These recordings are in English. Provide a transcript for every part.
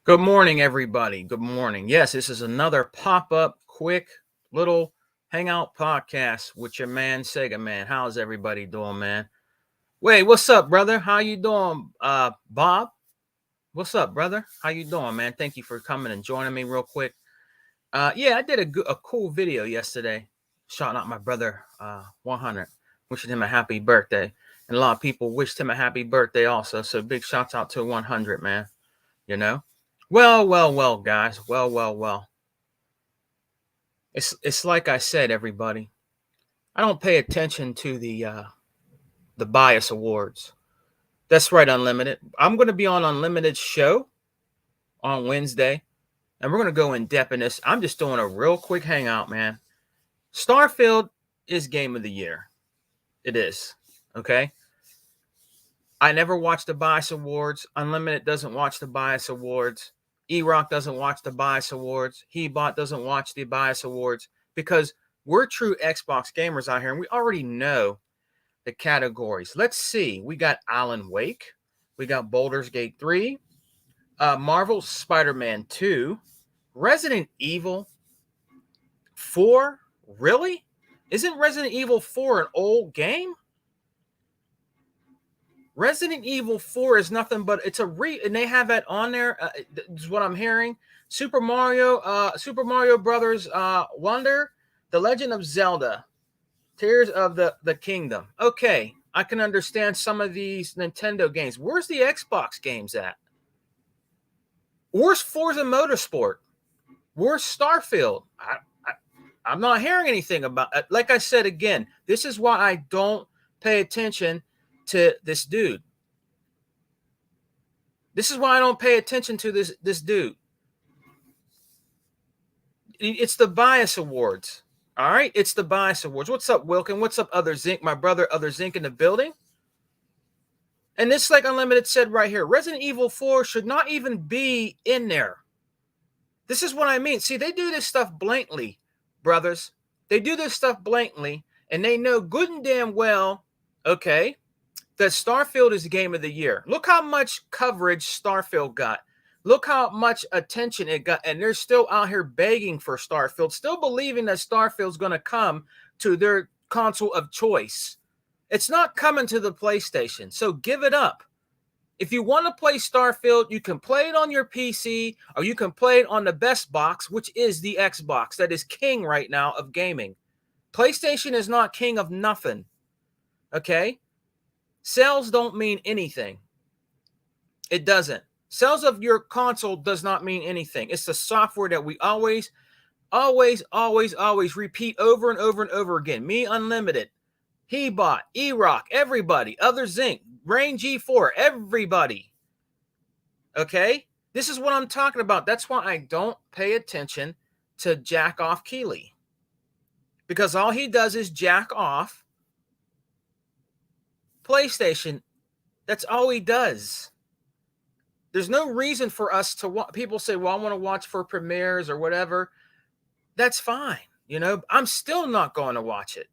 Good morning, everybody. Good morning. Yes, this is another pop-up, quick little hangout podcast with your man Sega Man. How's everybody doing, man? Wait, what's up, brother? How you doing, Bob? What's up, brother? How you doing, man? Thank you for coming and joining me real quick. Yeah, I did a cool video yesterday, shouting out my brother, 100, wishing him a happy birthday, and a lot of people wished him a happy birthday also. So big shouts out to 100, man. You know. Well, guys. Well. It's like I said, everybody. I don't pay attention to the bias awards. That's right, Unlimited. I'm going to be on Unlimited's show on Wednesday, and we're going to go in depth in this. I'm just doing a real quick hangout, man. Starfield is game of the year. It is. Okay. I never watch the bias awards. Unlimited doesn't watch the bias awards. E-Rock doesn't watch the bias awards. Hebot doesn't watch the bias awards because we're true Xbox gamers out here and we already know the categories. Let's see. We got Alan Wake. We got Baldur's Gate 3. Marvel's Spider-Man 2. Resident Evil 4. Really? Isn't Resident Evil 4 an old game? Resident Evil 4 is nothing but it's and they have that on there. Is what I'm hearing. Super Mario Brothers Wonder, The Legend of Zelda, Tears of the Kingdom. Okay, I can understand some of these Nintendo games. Where's the Xbox games at? Where's Forza Motorsport? Where's Starfield? I'm not hearing anything about it. Like I said again, this is why I don't pay attention to this dude. This is why I don't pay attention to this dude. It's the bias awards. All right, it's the bias awards. What's up, Wilkin? What's up, Other Zinc? My brother, Other Zinc in the building. And this, like Unlimited said right here, Resident Evil 4 should not even be in there. This is what I mean. See, they do this stuff blatantly, brothers. They do this stuff blatantly, and they know good and damn well, okay, that Starfield is the game of the year. Look how much coverage Starfield got. Look how much attention it got. And they're still out here begging for Starfield, still believing that Starfield's going to come to their console of choice. It's not coming to the PlayStation, so give it up. If you want to play Starfield, you can play it on your PC or you can play it on the best box, which is the Xbox. That is king right now of gaming. PlayStation is not king of nothing. Okay? Sales don't mean anything. It doesn't. Sales of your console does not mean anything. It's the software that we always repeat over and over and over again. Me Unlimited, Hebot, E-Rock, everybody, Other Zinc, Rain G4, everybody. Okay? This is what I'm talking about. That's why I don't pay attention to Jack Off Keeley. Because all he does is jack off PlayStation. That's all he does. There's no reason for us to watch. People say, well, I want to watch for premieres or whatever. That's fine. You know, I'm still not going to watch it.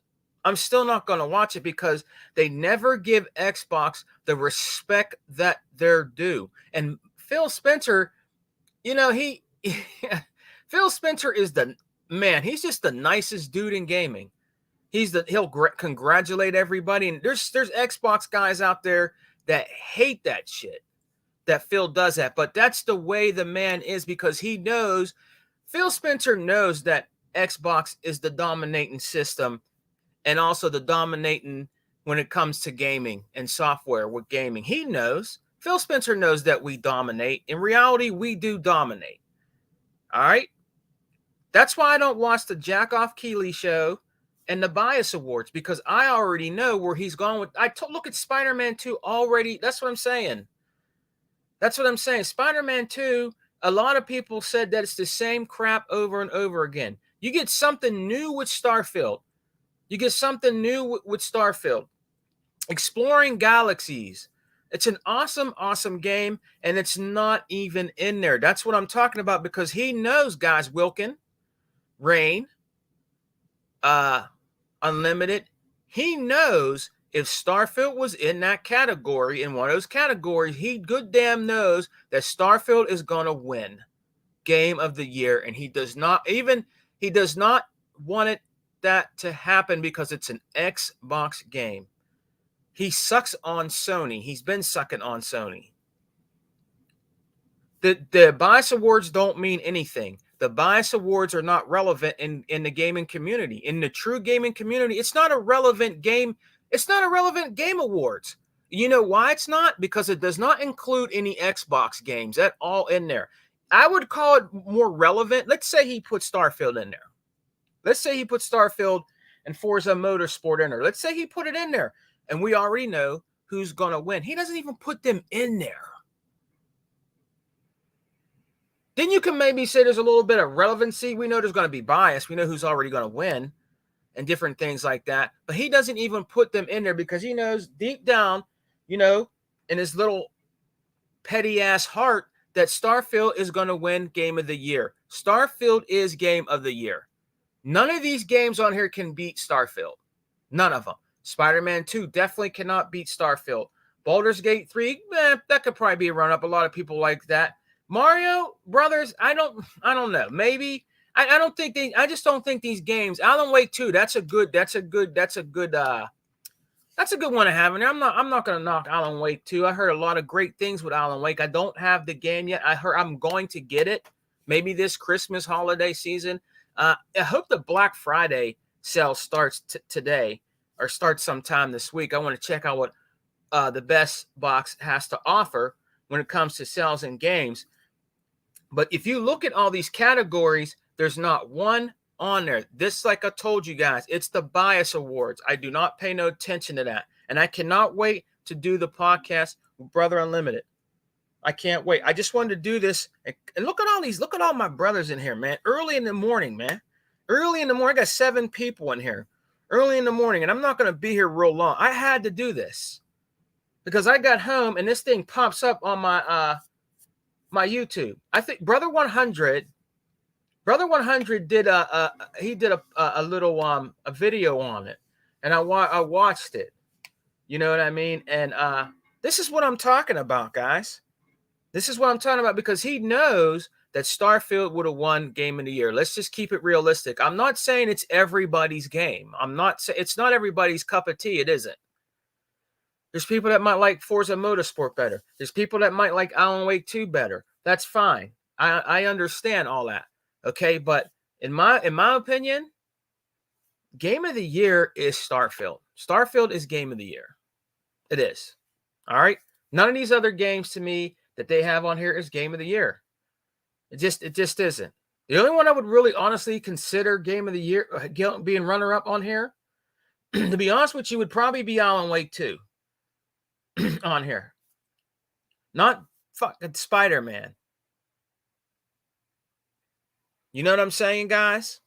I'm still not going to watch it because they never give Xbox the respect that they're due. And Phil Spencer, you know, Phil Spencer is the man. He's just the nicest dude in gaming. He'll congratulate everybody. And there's Xbox guys out there that hate that shit, that Phil does that. But that's the way the man is because Phil Spencer knows that Xbox is the dominating system and also the dominating when it comes to gaming and software with gaming. He knows. Phil Spencer knows that we dominate. In reality, we do dominate. All right? That's why I don't watch the Jack Off Keeley show and the bias awards because I already know where he's going with. Look at Spider-Man 2 already. That's what I'm saying. Spider-Man 2, a lot of people said that it's the same crap over and over again. You get something new with Starfield. Exploring Galaxies. It's an awesome game, and it's not even in there. That's what I'm talking about because he knows, guys, Wilkin, Rain, Unlimited, he knows If Starfield was in that category, in one of those categories, he good damn knows that Starfield is going to win Game of the Year. And he does not want that to happen because it's an Xbox game. He sucks on Sony. He's been sucking on Sony. The bias awards don't mean anything. The bias awards are not relevant in the gaming community. In the true gaming community, it's not a relevant game. It's not a relevant game awards. You know why it's not? Because it does not include any Xbox games at all in there. I would call it more relevant. Let's say he put Starfield in there. Let's say he put Starfield and Forza Motorsport in there. Let's say he put it in there, and we already know who's going to win. He doesn't even put them in there. Then you can maybe say there's a little bit of relevancy. We know there's going to be bias. We know who's already going to win and different things like that. But he doesn't even put them in there because he knows deep down, in his little petty ass heart that Starfield is going to win Game of the Year. Starfield is Game of the Year. None of these games on here can beat Starfield. None of them. Spider-Man 2 definitely cannot beat Starfield. Baldur's Gate 3, that could probably be a run-up. A lot of people like that. Mario Brothers, I don't know. Maybe I just don't think these games. Alan Wake 2, that's a good one to have in there. I'm not gonna knock Alan Wake 2. I heard a lot of great things with Alan Wake. I don't have the game yet. I'm going to get it maybe this Christmas holiday season. I hope the Black Friday sale starts today or starts sometime this week. I want to check out what the best box has to offer when it comes to sales and games. But if you look at all these categories, there's not one on there. This, like I told you guys, it's the bias awards. I do not pay no attention to that. And I cannot wait to do the podcast with Brother Unlimited. I can't wait. I just wanted to do this. And look at all my brothers in here, man. Early in the morning, man. Early in the morning. I got 7 people in here. Early in the morning. And I'm not going to be here real long. I had to do this because I got home and this thing pops up on my my YouTube. I think Brother 100 did a little a video on it, and I watched it. You know what I mean? And this is what I'm talking about, guys. This is what I'm talking about because he knows that Starfield would have won Game of the Year. Let's just keep it realistic. I'm not saying it's everybody's game. It's not everybody's cup of tea. It isn't. There's people that might like Forza Motorsport better. There's people that might like Alan Wake 2 better. That's fine. I understand all that. Okay, but in my opinion, Game of the Year is Starfield. Starfield is Game of the Year. It is. All right. None of these other games to me that they have on here is Game of the Year. It just isn't. The only one I would really honestly consider Game of the Year being runner-up on here, to be honest with you, would probably be Alan Wake 2 on here. Not fucking Spider-Man. You know what I'm saying, guys?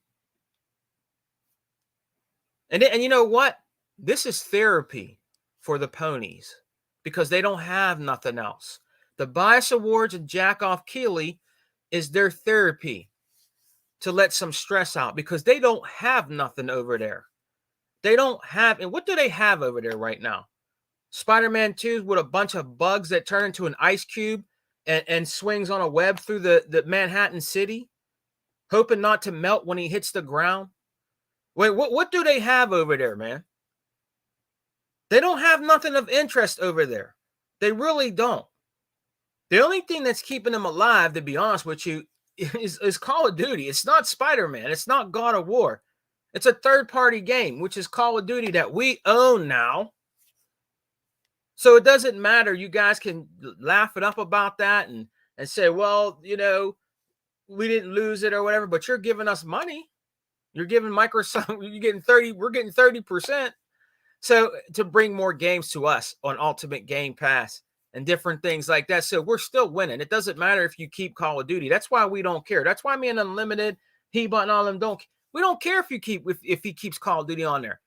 And you know what? This is therapy for the ponies because they don't have nothing else. The Bias Awards and Jack Off Keeley is their therapy to let some stress out because they don't have nothing over there. They don't have, and what do they have over there right now? Spider-Man 2 with a bunch of bugs that turn into an ice cube and swings on a web through the Manhattan City, hoping not to melt when he hits the ground. Wait, what do they have over there, man? They don't have nothing of interest over there. They really don't. The only thing that's keeping them alive, to be honest with you, is Call of Duty. It's not Spider-Man. It's not God of War. It's a third-party game, which is Call of Duty that we own now. So it doesn't matter. You guys can laugh it up about that and say, well, we didn't lose it or whatever, but you're giving us money. You're giving Microsoft, we're getting 30%. So to bring more games to us on Ultimate Game Pass and different things like that. So we're still winning. It doesn't matter if you keep Call of Duty. That's why we don't care. That's why me and Unlimited, He-Bot and all of them we don't care if he keeps Call of Duty on there.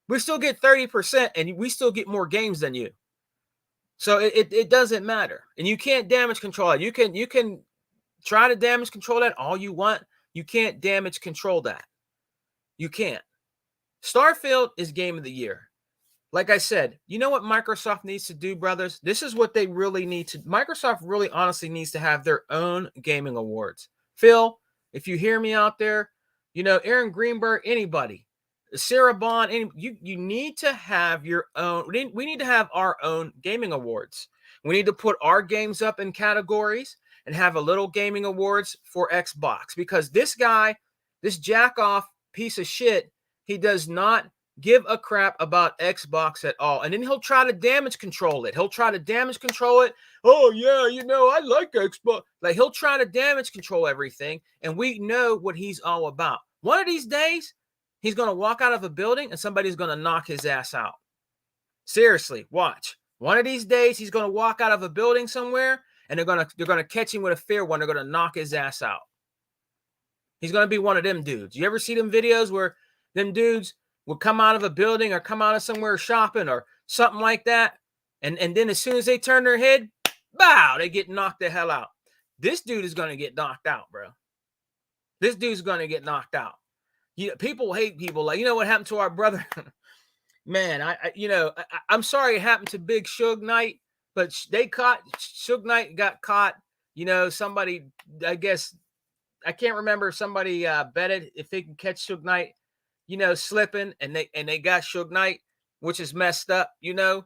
We still get 30% and we still get more games than you. So it doesn't matter. And you can't damage control it. You can try to damage control that all you want. You can't damage control that. You can't. Starfield is Game of the Year. Like I said, you know what Microsoft needs to do, brothers? This is what they really need to. Microsoft really honestly needs to have their own gaming awards. Phil, if you hear me out there, you know, Aaron Greenberg, anybody, Sarah Bond, you need to have your own. We need to have our own gaming awards. We need to put our games up in categories and have a little gaming awards for Xbox, because this guy, this jack off piece of shit, he does not give a crap about Xbox at all. And then he'll try to damage control it. He'll try to damage control it. Oh, yeah, you know, I like Xbox. Like, he'll try to damage control everything. And we know what he's all about. One of these days, he's going to walk out of a building and somebody's going to knock his ass out. Seriously, watch. One of these days, he's going to walk out of a building somewhere and they're going to catch him with a fair one. They're going to knock his ass out. He's going to be one of them dudes. You ever see them videos where them dudes would come out of a building or come out of somewhere shopping or something like that, and then as soon as they turn their head, bow, they get knocked the hell out. This dude is going to get knocked out, bro. This dude's going to get knocked out. People hate people. Like, you know what happened to our brother? Man, I'm sorry it happened to Big Suge Knight, but Suge Knight got caught. You know, somebody, I guess, I can't remember, somebody betted if they can catch Suge Knight, you know, slipping, and they got Suge Knight, which is messed up, you know.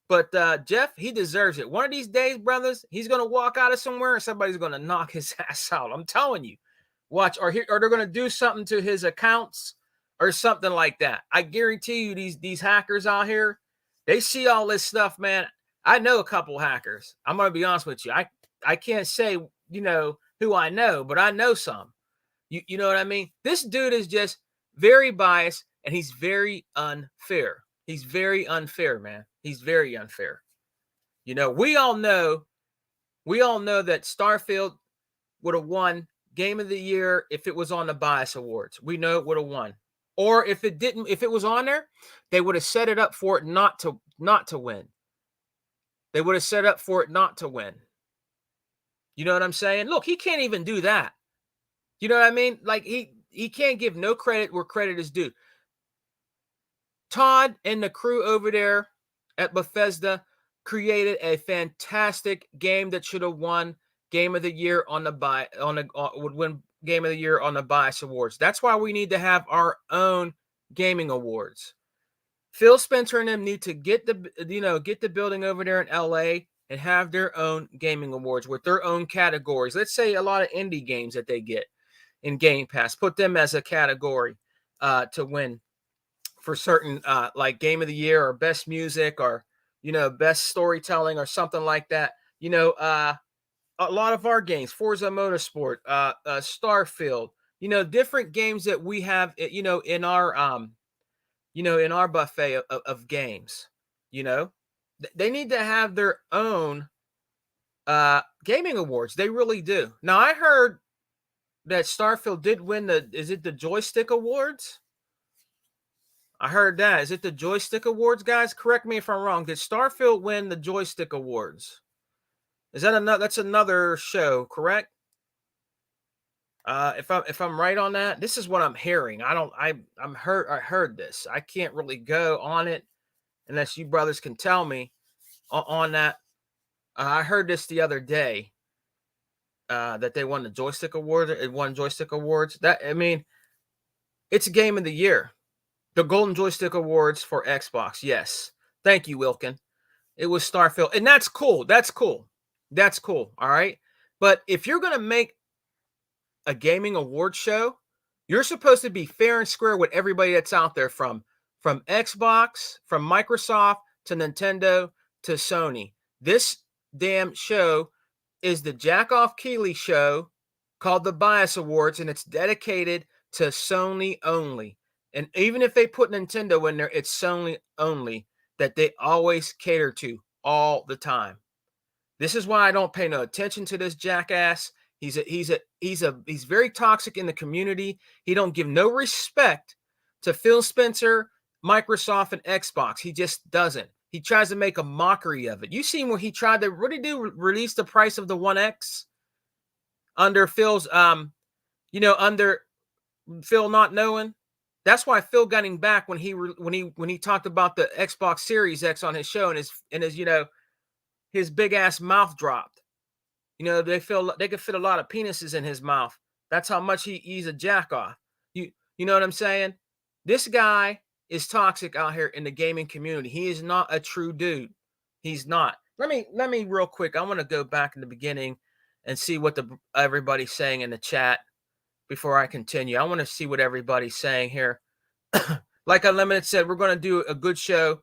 But Jeff, he deserves it. One of these days, brothers, he's gonna walk out of somewhere and somebody's gonna knock his ass out. I'm telling you. Watch, or they're gonna do something to his accounts or something like that. I guarantee you, these hackers out here, they see all this stuff, man. I know a couple hackers. I'm gonna be honest with you. I can't say, you know, who I know, but I know some. You know what I mean? This dude is just very biased and he's very unfair. He's very unfair, man. He's very unfair. You know, we all know that Starfield would have won Game of the Year if it was on the Bias Awards. We know it would have won. Or if it didn't, if it was on there, they would have set it up for it not to win. They would have set up for it not to win. You know what I'm saying? Look, he can't even do that. You know what I mean? Like, he can't give no credit where credit is due. Todd and the crew over there at Bethesda created a fantastic game that should have won Game of the Year would win Game of the Year on the Bias Awards. That's why we need to have our own gaming awards. Phil Spencer and them need to get the building over there in LA and have their own gaming awards with their own categories. Let's say a lot of indie games that they get in Game Pass, put them as a category to win for certain, like Game of the Year or Best Music or, you know, Best Storytelling or something like that. You know, a lot of our games, Forza Motorsport, Starfield, you know, different games that we have, you know, in our buffet of games. You know, they need to have their own gaming awards. They really do. Now, I heard that Starfield did win is it the Joystick Awards? I heard that. Is it the Joystick Awards, guys? Correct me if I'm wrong. Did Starfield win the Joystick Awards? Is that another? That's another show, correct? If I'm right on that, this is what I'm hearing. I heard this. I can't really go on it unless you brothers can tell me on that. I heard this the other day. That they won the Joystick Award. It won Joystick Awards. That, I mean, it's a Game of the Year. The Golden Joystick Awards for Xbox. Yes. Thank you, Wilkin. It was Starfield. And that's cool. That's cool. That's cool. All right. But if you're going to make a gaming award show, you're supposed to be fair and square with everybody that's out there, from Xbox, from Microsoft to Nintendo to Sony. This damn show is the Jack Off Keighley show called the Bias Awards, and it's dedicated to Sony only. And even if they put Nintendo in there, it's Sony only that they always cater to all the time. This is why I don't pay no attention to this jackass. He's very toxic in the community. He don't give no respect to Phil Spencer, Microsoft, and Xbox. He just doesn't. He tries to make a mockery of it. You seen when he tried to release the price of the One X under Phil's under Phil not knowing. That's why Phil Gunning back when he talked about the Xbox Series X on his show, and his his big ass mouth dropped. They could fit a lot of penises in his mouth. That's how much he's a jack off. You know what I'm saying? This guy is toxic out here in the gaming community. He is not a true dude. He's not. Let me real quick. I want to go back in the beginning and see what everybody's saying in the chat before I continue. I want to see what everybody's saying here. Like Unlimited said, we're going to do a good show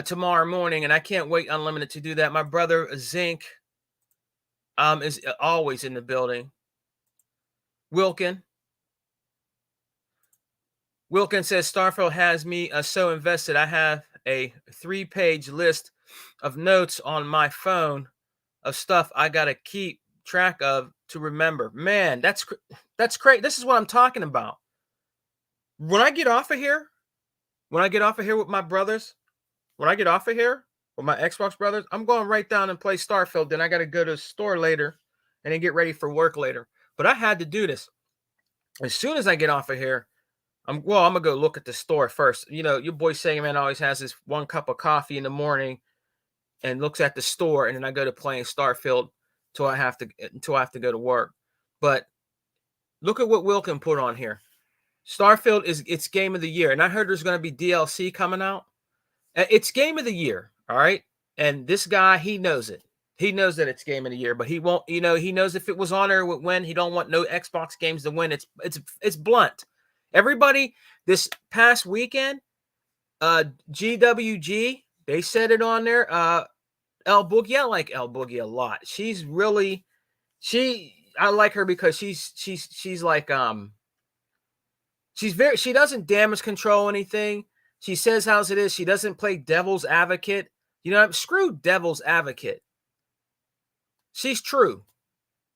tomorrow morning, and I can't wait, Unlimited, to do that. My brother Zinc is always in the building. Wilkin says, Starfield has me so invested. I have a 3-page list of notes on my phone of stuff I got to keep track of to remember. Man, that's great. This is what I'm talking about. When I get off of here with my brothers, when I get off of here with my Xbox brothers, I'm going right down and play Starfield. Then I got to go to the store later and then get ready for work later. But I had to do this. As soon as I get off of here, I'm going to go look at the store first. Your boy Sega always has this 1 cup of coffee in the morning and looks at the store, and then I go to playing Starfield until I have to go to work. But look at what Wilkin put on here. Starfield it's game of the year. And I heard there's going to be DLC coming out. It's game of the year, all right? And this guy, he knows it. He knows that it's game of the year, but he won't, he knows if it was on there, it would win. He don't want no Xbox games to win. It's blunt. Everybody, this past weekend, GWG, they said it on there. El Boogie, I like El Boogie a lot. She's really, I like her because she's like, she doesn't damage control anything. She says how it is. She doesn't play devil's advocate. Screw devil's advocate. She's true.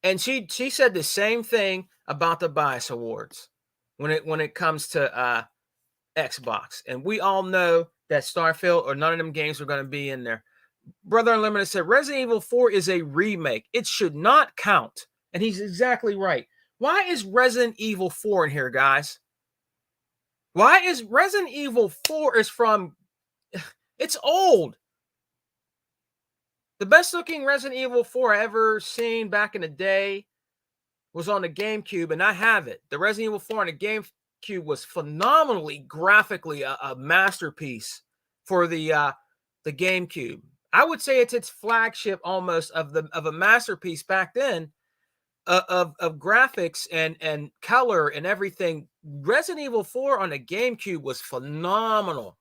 And she said the same thing about the Bias Awards when it comes to Xbox. And we all know that Starfield or none of them games are going to be in there. Brother Unlimited said Resident Evil 4 is a remake. It should not count. And he's exactly right. Why is Resident Evil 4 in here, guys? Why is Resident Evil 4 is from, it's old. The best looking Resident Evil 4 I ever seen back in the day was on the GameCube, and I have it. The Resident Evil 4 on the GameCube was phenomenally graphically a masterpiece for the GameCube. I would say it's its flagship almost of a masterpiece back then of graphics and color and everything. Resident Evil 4 on the GameCube was phenomenal.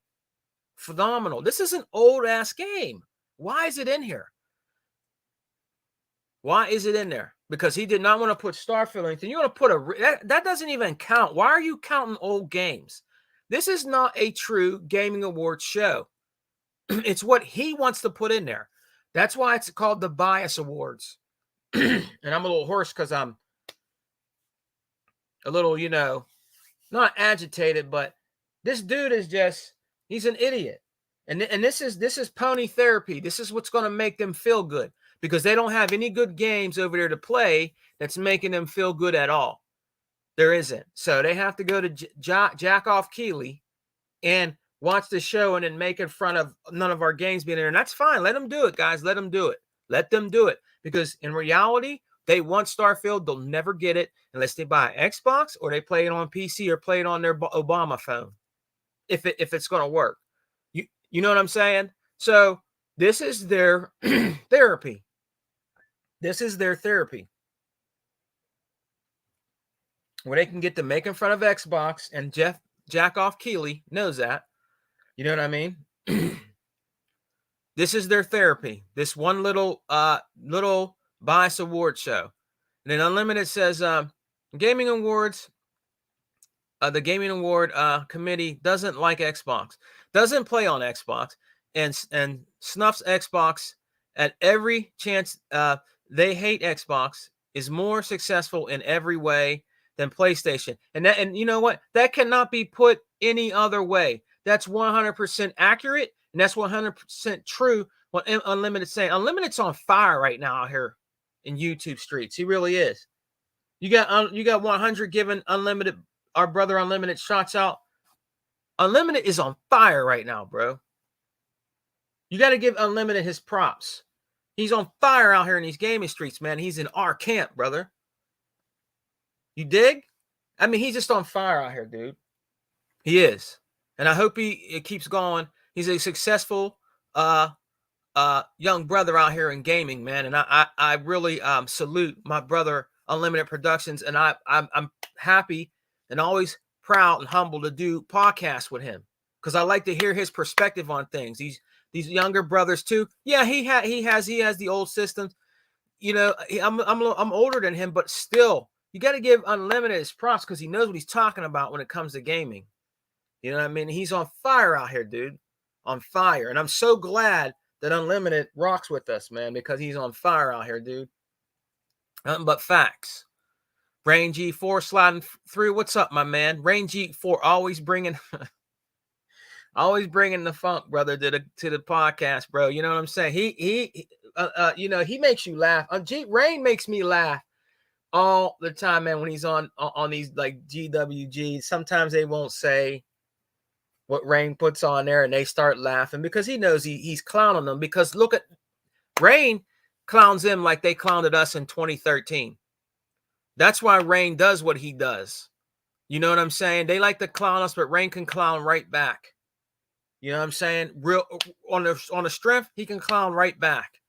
Phenomenal. This is an old ass game. Why is it in here? Why is it in there? Because he did not want to put Starfield or anything. You want to put that doesn't even count. Why are you counting old games? This is not a true gaming awards show. It's what he wants to put in there. That's why it's called the Bias Awards. And I'm a little hoarse because I'm a little, not agitated, but this dude is he's an idiot. And this is pony therapy. This is what's going to make them feel good because they don't have any good games over there to play that's making them feel good at all. There isn't. So they have to go to Jack Off Keeley and watch the show and then make in front of none of our games being there. And that's fine. Let them do it, guys. Let them do it. Let them do it. Because in reality, they want Starfield. They'll never get it unless they buy an Xbox or they play it on PC or play it on their Obama phone. If it's going to work. You know what I'm saying? So this is their therapy. This is their therapy. Where they can get to make in front of Xbox, and Jack Off Keeley knows that. You know what I mean? This is their therapy. This one little Bias Award show. And then Unlimited says Gaming Awards, the Gaming Award committee doesn't like Xbox, doesn't play on Xbox, and snuffs Xbox at every chance. They hate Xbox, is more successful in every way than PlayStation. And you know what? That cannot be put any other way. That's 100% accurate, and that's 100% true what Unlimited's saying. Unlimited's on fire right now out here in YouTube streets. He really is. You got 100 giving Unlimited our brother Unlimited shots out. Unlimited is on fire right now, bro. You got to give Unlimited his props. He's on fire out here in these gaming streets, man. He's in our camp, brother. You dig? I mean, he's just on fire out here, dude. He is. And I hope it keeps going. He's a successful young brother out here in gaming, man. And I really salute my brother Unlimited Productions. And I'm happy and always proud and humble to do podcasts with him, because I like to hear his perspective on things. These younger brothers too. Yeah, he has the old systems. You know, I'm older than him, but still, you got to give Unlimited his props, because he knows what he's talking about when it comes to gaming. You know what I mean? He's on fire out here, dude. On fire. And I'm so glad that Unlimited rocks with us, man, because he's on fire out here, dude. Nothing but facts. Rain G4 sliding through. What's up, my man? Rain G4 always bringing the funk, brother, to the podcast, bro. You know what I'm saying? He he makes you laugh. Rain makes me laugh all the time, man, when he's on these like GWG. Sometimes they won't say what Rain puts on there, and they start laughing because he knows he's clowning them. Because look at Rain clowns them like they clowned at us in 2013. That's why Rain does what he does. You know what I'm saying? They like to clown us, but Rain can clown right back. You know what I'm saying? Real on the strength, he can clown right back.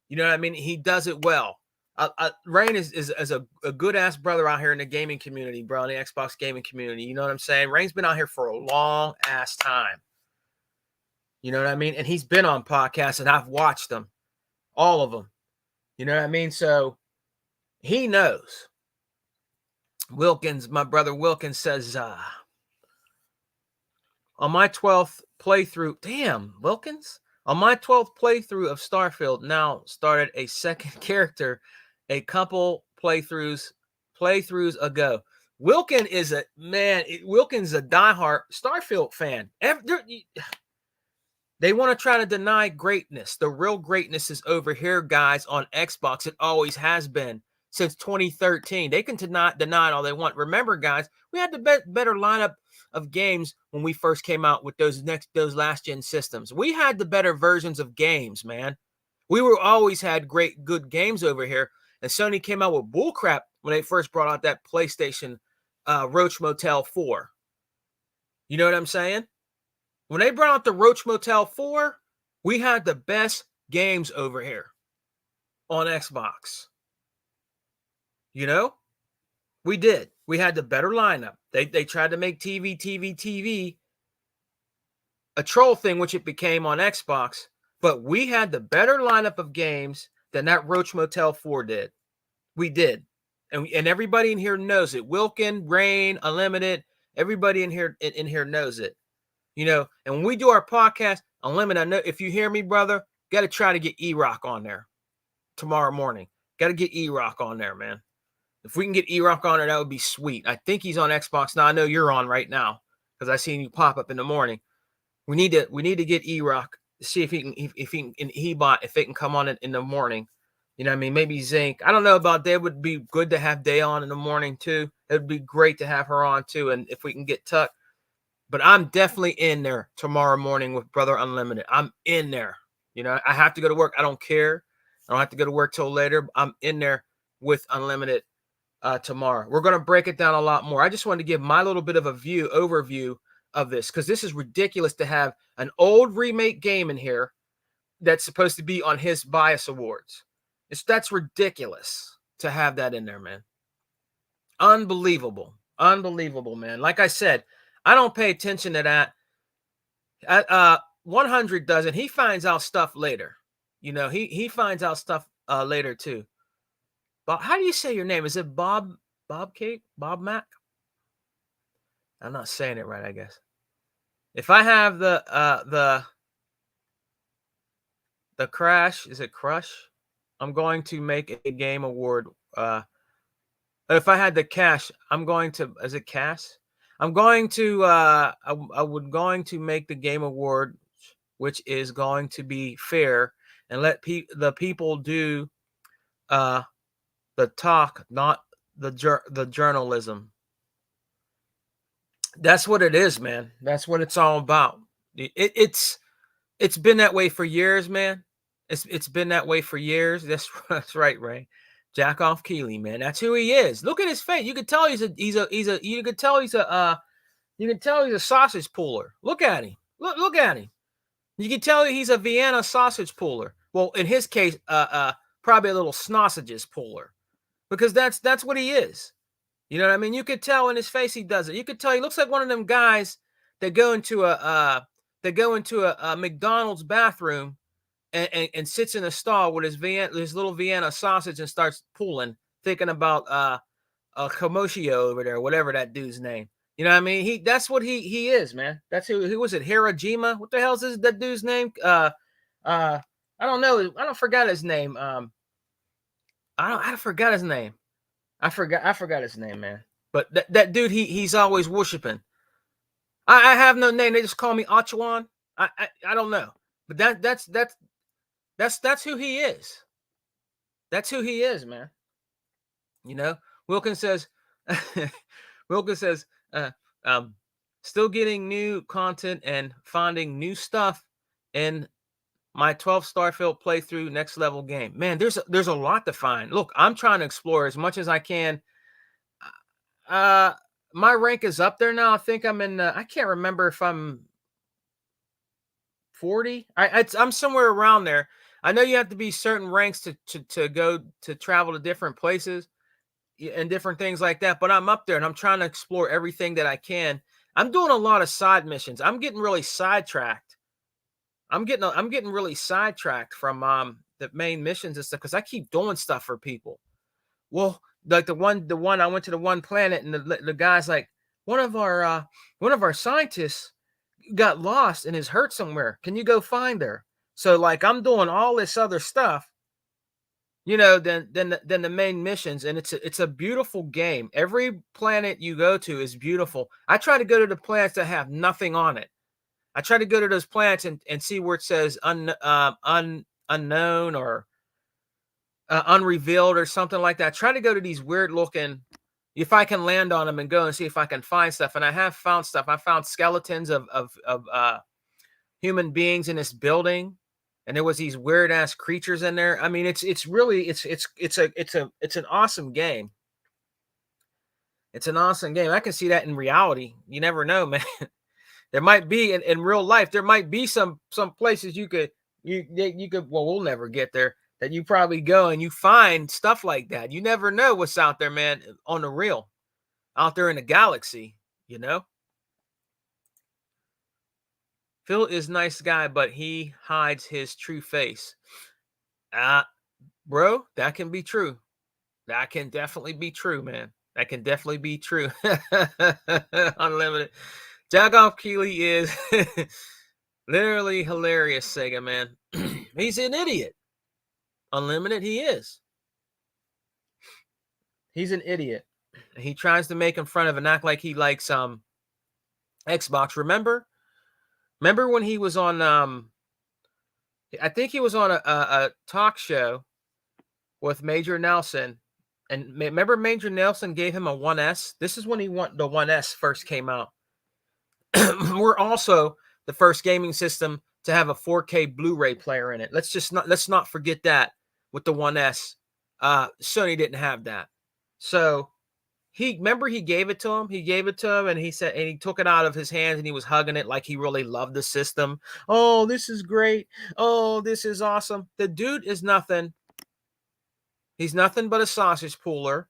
You know what I mean? He does it well. Rain is a good ass brother out here in the gaming community, bro, in the Xbox gaming community. You know what I'm saying? Rain's been out here for a long ass time. You know what I mean? And he's been on podcasts, and I've watched them, all of them. You know what I mean? So he knows. Wilkins, my brother Wilkins says, on my 12th playthrough, damn, Wilkins, on my 12th playthrough of Starfield, now started a second character a couple playthroughs ago. Wilkins is a diehard Starfield fan. They want to try to deny greatness. The real greatness is over here, guys, on Xbox. It always has been since 2013. They can deny it all they want. Remember, guys, we had the better lineup of games when we first came out with those last gen systems. We had the better versions of games, man. We always had good games over here. And Sony came out with bullcrap when they first brought out that PlayStation Roach Motel 4. You know what I'm saying? When they brought out the Roach Motel 4, we had the best games over here on Xbox. You know? We did. We had the better lineup. They tried to make TV a troll thing, which it became on Xbox, but we had the better lineup of games than that Roach Motel 4 did. We did. And everybody in here knows it. Wilkin, Rain, Unlimited, everybody in here knows it. You know, and when we do our podcast, Unlimited, I know if you hear me, brother, got to try to get E-Rock on there tomorrow morning. Got to get E-Rock on there, man. If we can get E-Rock on there, that would be sweet. I think he's on Xbox now. I know you're on right now because I seen you pop up in the morning. We need to get E-Rock to see if he can in E-Bot, if it can come on in the morning. You know what I mean? Maybe Zinc. I don't know about Day. It would be good to have Day on in the morning too. It would be great to have her on too. And if we can get Tuck. But I'm definitely in there tomorrow morning with Brother Unlimited. I'm in there. You know, I have to go to work. I don't care. I don't have to go to work till later. I'm in there with Unlimited tomorrow. We're going to break it down a lot more. I just wanted to give my little bit of a overview of this, because this is ridiculous to have an old remake game in here that's supposed to be on his Bias Awards. That's ridiculous to have that in there, man. Unbelievable, man. Like I said, I don't pay attention to that. 100 doesn't. He finds out stuff later. You know, he finds out stuff later too. But how do you say your name? Is it Bob Kate? Bob Mac? I'm not saying it right, I guess. If I have the crash, is it Crush? I'm going to make a game award. If I had the cash, I'm going to, is it Cass? I'm going to, I would going to make the game award, which is going to be fair and let the people do the talk, not the journalism. That's what it is, man. That's what it's all about. It's been that way for years, man. It's been that way for years. That's right, Ray. Jack off Keeley, man. That's who he is. Look at his face. You could tell he's a you could tell he's a you can tell he's a sausage puller. Look at him. Look at him. You can tell he's a Vienna sausage puller. Well, in his case, probably a little sausages puller, because that's what he is. You know what I mean? You could tell in his face he does it. You could tell he looks like one of them guys that go into a McDonald's bathroom and sits in a stall with his little Vienna sausage and starts pulling, thinking about Komoshio over there, whatever that dude's name. You know what I mean? That's what he is, man. That's who was it? Hirajima? What the hell is that dude's name? I don't know. I don't forgot his name. I forgot his name. I forgot his name, man. But that dude, he's always worshiping. I have no name. They just call me Achuan. I don't know. But that's who he is. That's who he is, man. You know, Wilkins says, Wilkins says, still getting new content and finding new stuff in my 12 Starfield playthrough next level game. Man, there's a lot to find. Look, I'm trying to explore as much as I can. My rank is up there now. I think I'm in. I can't remember if I'm 40. I'm somewhere around there. I know you have to be certain ranks to go to travel to different places and different things like that. But I'm up there and I'm trying to explore everything that I can. I'm doing a lot of side missions. I'm getting really sidetracked. I'm getting really sidetracked from the main missions and stuff because I keep doing stuff for people. Well, like the one I went to the one planet and the guy's like, one of our scientists got lost and is hurt somewhere. Can you go find her? So like I'm doing all this other stuff, you know, than the main missions, and it's a beautiful game. Every planet you go to is beautiful. I try to go to the planets that have nothing on it. I try to go to those planets and see where it says unknown or unrevealed or something like that. Try to go to these weird looking, if I can land on them and go and see if I can find stuff. And I have found stuff. I found skeletons of human beings in this building, and there was these weird ass creatures in there. I mean, it's really it's an awesome game. It's an awesome game. I can see that in reality. You never know, man. There might be in real life. There might be some places you could well, we'll never get there, that you probably go and you find stuff like that. You never know what's out there, man, on the real, out there in the galaxy, you know? Phil is nice guy, but he hides his true face. Bro, that can be true. That can definitely be true, man. That can definitely be true. Unlimited. Jagoff Keeley is literally hilarious, Sega, man. He's an idiot. Unlimited, he is. He's an idiot. He tries to make in front of and act like he likes Xbox. Remember when he was on I think he was on a talk show with Major Nelson, and remember Major Nelson gave him a 1S. This is when the 1S first came out. We're also the first gaming system to have a 4K Blu-ray player in it. Let's not forget that with the 1S. Sony didn't have that. So he gave it to him. He gave it to him, and he said, and he took it out of his hands and he was hugging it like he really loved the system. Oh, this is great. Oh, this is awesome. The dude is nothing. He's nothing but a sausage puller.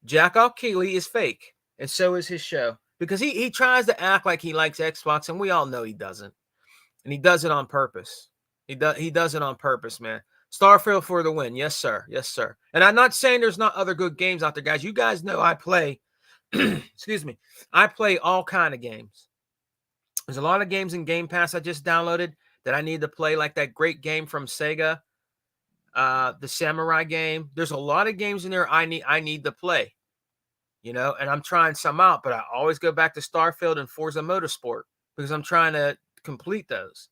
Jack Keeley is fake, and so is his show. Because he tries to act like he likes Xbox, and we all know he doesn't. And he does it on purpose. He does it on purpose, man. Starfield for the win. Yes, sir. Yes, sir. And I'm not saying there's not other good games out there, guys. You guys know I play, excuse me, I play all kind of games. There's a lot of games in Game Pass I just downloaded that I need to play, like that great game from Sega, the Samurai game. There's a lot of games in there I need to play. You know, and I'm trying some out, but I always go back to Starfield and Forza Motorsport because I'm trying to complete those,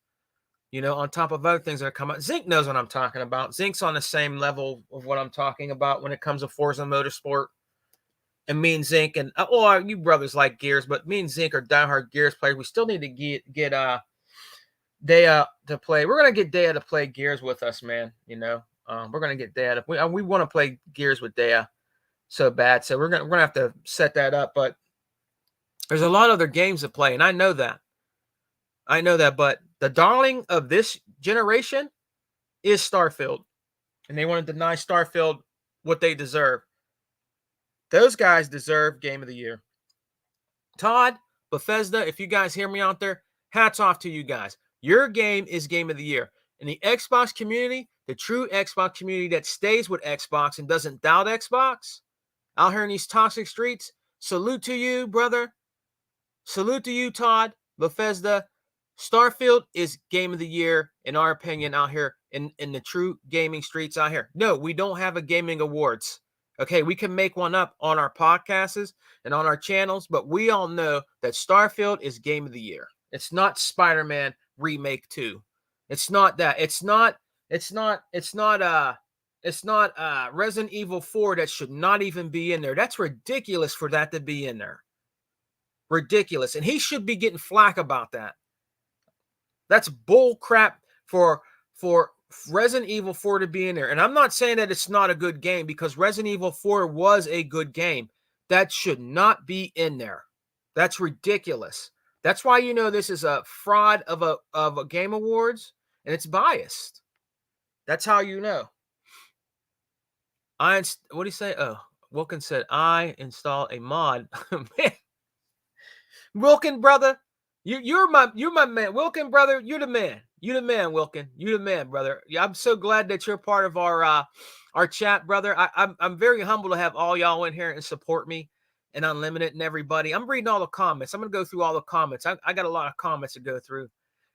you know, on top of other things that are coming out. Zinc knows what I'm talking about. Zinc's on the same level of what I'm talking about when it comes to Forza Motorsport. And me and Zink and you brothers like Gears, but me and Zink are diehard Gears players. We still need to get Dea to play. We're gonna get Dea to play Gears with us, man. We're gonna get Dea to. We want to play Gears with Dea so bad. So we're gonna have to set that up. But there's a lot of other games to play, and I know that. But the darling of this generation is Starfield, and they want to deny Starfield what they deserve. Those guys deserve Game of the Year. Todd, Bethesda, if you guys hear me out there, hats off to you guys. Your game is Game of the Year. In the Xbox community, the true Xbox community that stays with Xbox and doesn't doubt Xbox, out here in these toxic streets, salute to you, brother. Salute to you, Todd, Bethesda. Starfield is Game of the Year, in our opinion, out here in the true gaming streets out here. No, we don't have a gaming awards. Okay, we can make one up on our podcasts and on our channels, but we all know that Starfield is Game of the Year. It's not Spider-Man Remake 2. It's not that. It's not Resident Evil 4 that should not even be in there. That's ridiculous for that to be in there. Ridiculous. And he should be getting flack about that. That's bull crap for Resident Evil 4 to be in there. And I'm not saying that it's not a good game, because Resident Evil 4 was a good game. That should not be in there. That's ridiculous. That's why this is a fraud of a Game Awards, and it's biased. That's how you know. What do you say? Oh, Wilkin said, I install a mod. Man. Wilkin, brother, you're my man. Wilkin, brother, you're the man. You the man, Wilkin. You the man, brother. Yeah, I'm so glad that you're part of our chat, brother. I'm very humble to have all y'all in here and support me, and Unlimited and everybody. I'm reading all the comments. I'm gonna go through all the comments. I got a lot of comments to go through,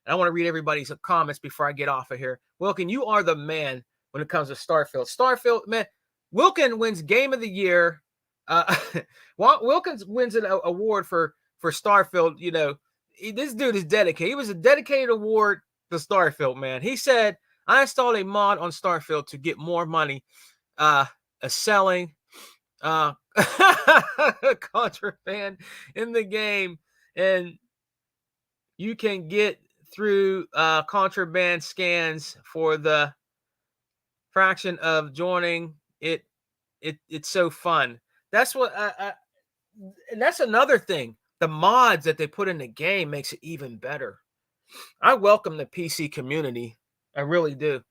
and I want to read everybody's comments before I get off of here. Wilkin, you are the man when it comes to Starfield. Starfield, man. Wilkin wins Game of the Year. Wilkins wins an award for Starfield. This dude is dedicated. He was a dedicated award to Starfield, man. He said, I installed a mod on Starfield to get more money selling contraband in the game, and you can get through contraband scans for the fraction of joining it. It's so fun. That's what and that's another thing. The mods that they put in the game makes it even better. I welcome the PC community. I really do.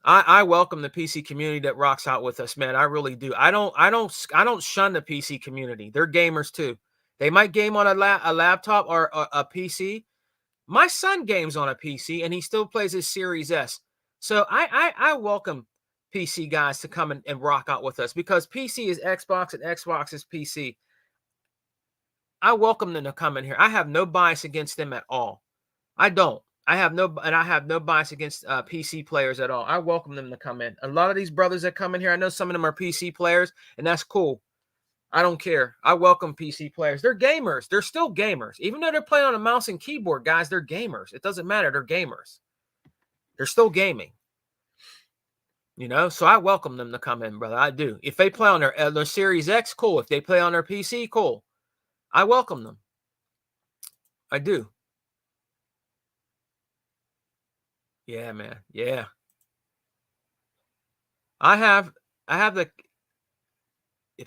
I welcome the PC community that rocks out with us, man. I really do. I don't shun the PC community. They're gamers too. They might game on a laptop or a PC. My son games on a PC, and he still plays his Series S. So I welcome PC guys to come and rock out with us, because PC is Xbox and Xbox is PC. I welcome them to come in here. I have no bias against them at all. I don't. I have no bias against PC players at all. I welcome them to come in. A lot of these brothers that come in here, I know some of them are PC players, and that's cool. I don't care. I welcome PC players. They're gamers. They're still gamers. Even though they're playing on a mouse and keyboard, guys, they're gamers. It doesn't matter. They're gamers. They're still gaming. So I welcome them to come in, brother. I do. If they play on their Series X, cool. If they play on their PC, cool. I welcome them. I do. Yeah, man. Yeah. If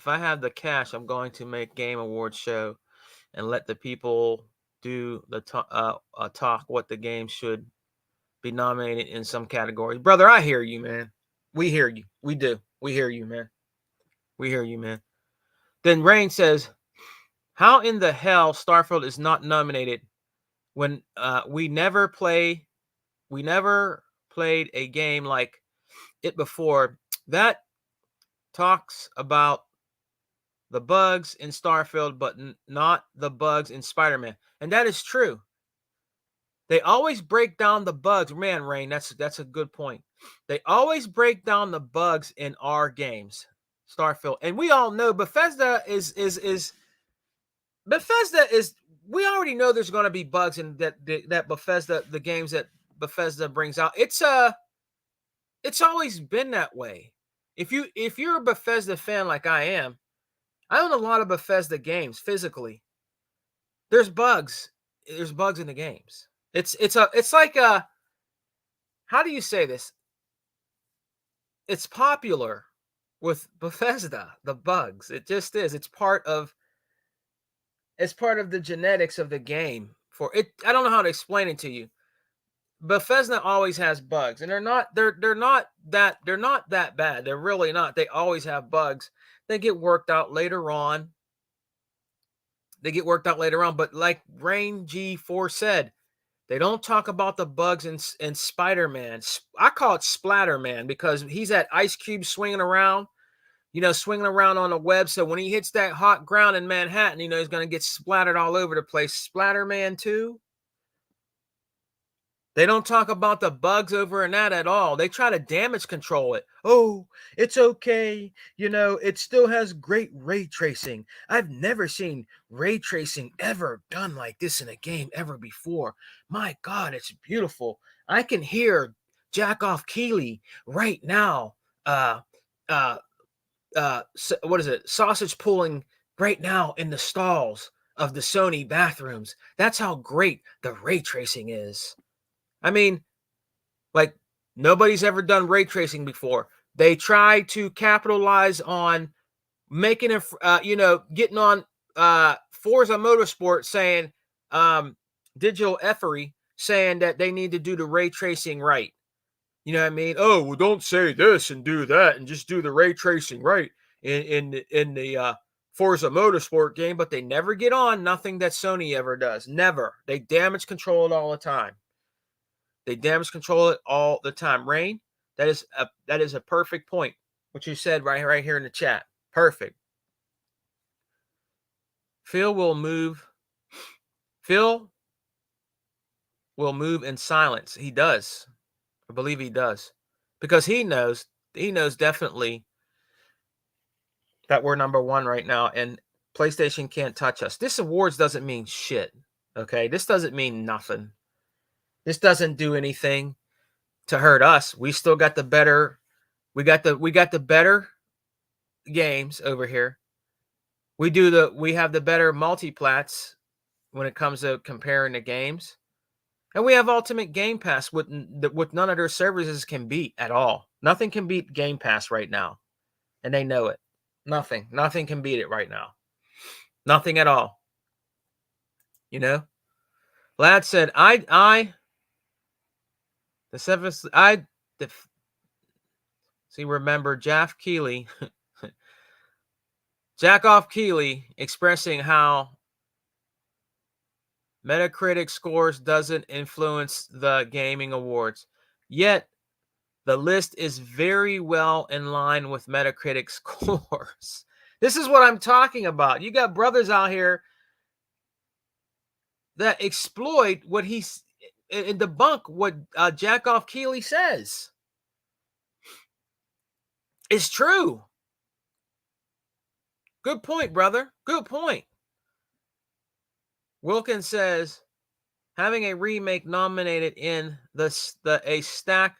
I have the cash, I'm going to make Game Awards show and let the people do the talk what the game should be nominated in some categories. Brother, I hear you, man. We hear you. We do. We hear you, man. We hear you, man. Then Rain says, how in the hell Starfield is not nominated when we never played a game like it before? That talks about the bugs in Starfield, but not the bugs in Spider-Man. And that is true. They always break down the bugs. Man, Rain, that's a good point. They always break down the bugs in our games, Starfield. And we all know Bethesda is we already know there's going to be bugs in that Bethesda, the games that Bethesda brings out. It's always been that way. If you're a Bethesda fan like I am, I own a lot of Bethesda games physically. There's bugs. There's bugs in the games. It's like a, how do you say this? It's popular with Bethesda, the bugs. It just is. It's part of the genetics of the game. For it, I don't know how to explain it to you. Bethesda always has bugs, and they're not that bad. They're really not. They always have bugs. They get worked out later on. But like Rain G4 said, they don't talk about the bugs in Spider-Man. I call it Splatter-Man because he's that ice cube swinging around, swinging around on a web. So when he hits that hot ground in Manhattan, he's going to get splattered all over the place. Splatter-Man 2. They don't talk about the bugs over in that at all. They try to damage control it. Oh, it's okay. It still has great ray tracing. I've never seen ray tracing ever done like this in a game ever before. My God, it's beautiful. I can hear Jackoff Keeley right now. Uh, what is it? Sausage pulling right now in the stalls of the Sony bathrooms. That's how great the ray tracing is. I mean, like, nobody's ever done ray tracing before. They try to capitalize on making it, getting on Forza Motorsport saying, Digital Effery saying that they need to do the ray tracing right. You know what I mean? Oh, well, don't say this and do that and just do the ray tracing right in the Forza Motorsport game, but they never get on nothing that Sony ever does. Never. They damage control it all the time. They damage control it all the time. Rain, that is a perfect point. What you said right here in the chat. Perfect. Phil will move in silence. He does. I believe he does. Because he knows definitely that we're number one right now and PlayStation can't touch us. This awards doesn't mean shit. Okay? This doesn't mean nothing. This doesn't do anything to hurt us. We still got the better better games over here. We have the better multiplats when it comes to comparing the games. And we have Ultimate Game Pass with none of their services can beat at all. Nothing can beat Game Pass right now. And they know it. Nothing can beat it right now. Nothing at all. Lad said, remember Jackoff Keeley expressing how Metacritic scores doesn't influence the gaming awards. Yet, the list is very well in line with Metacritic scores. This is what I'm talking about. You got brothers out here that exploit what he's and debunk what Jackoff Keeley says. It's true. Good point, brother. Good point. Wilkins says, having a remake nominated in a stack